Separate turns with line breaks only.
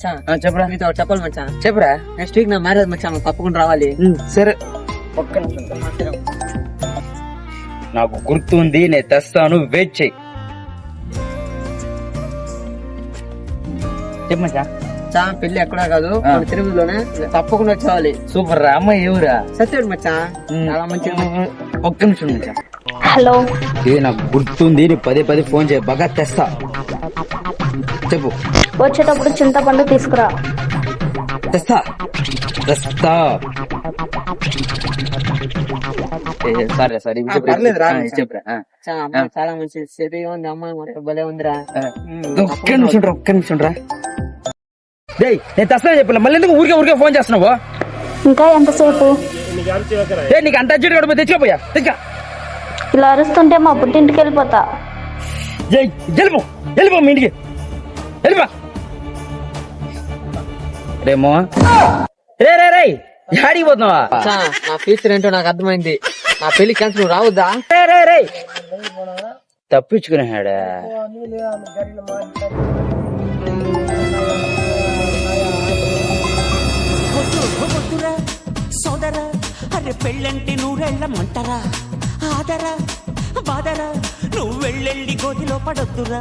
చెప్పరా
మీతో ఒకటి చెప్పాలి మచ్చా.
చెప్పరా.
నెక్స్ట్ వీక్ నా మ్యారేజ్ మచ్చా, నువ్వు తప్పకుండా రావాలి.
సరే ఒక్క నిమిషం. నాకు గుర్తుంది, నేను తెస్తాను, వెయిట్ చెయ్యి. చెప్పమచ్చా.
పెళ్లి ఎక్కడా కాదు, మన తిరుమలలోనే, తప్పకుండా వచ్చేవాలి.
సూపర్ రా. అమ్మాయి ఎవరా?
సత్యుడు మచ్చా, చాలా మంచిది.
ఒక్క నిమిషం మచ్చా.
హలో,
నాకు గుర్తుంది, నీ పదే పదే ఫోన్ చేయ, బాగా తెస్తా. చెప్పు.
వచ్చేటప్పుడు చింతపండు తీసుకురా.
తెస్తా తెస్తా. సరే సరే
పర్లేదు రా.
చెప్పరా.
అమ్మాయి చాలా మంచి సెరీగా ఉంది, అమ్మాయి మొత్తం భలే ఉందిరా.
ఒక్క నిమిషం రా, ఒక్క నిమిషం రా. నేను తెస్తా చెప్పలే, మళ్ళీ ఎందుకు ఊరికే ఊరికే ఫోన్ చేస్తున్నావు?
ఇంకా ఎంతసేపు?
నీకు అంత అర్జెంట్ కూడా తెచ్చుకోపోయా. తెచ్చా.
ఇలా అరుస్తుంటే మా పుట్టింటికి వెళ్ళిపోతా.
వెళ్ళిపో వెళ్ళిపో, మీ ఇంటికి వెళ్ళిపో. రేమో రే రే రే, యాడికి పోతున్నావా?
నా ఫ్యూచర్ ఏంటో నాకు అర్థమైంది. నా పెళ్లి క్యాన్సిల్, నువ్వు రావద్దా?
రే రే రే, తప్పించుకున్నాడా?
సోదరా, అరే పెళ్ళంటే నూరెళ్ళమంటారా? ఆదరా బాదరా, నువ్వు వెళ్ళెళ్ళి గోతిలో పడొద్దురా.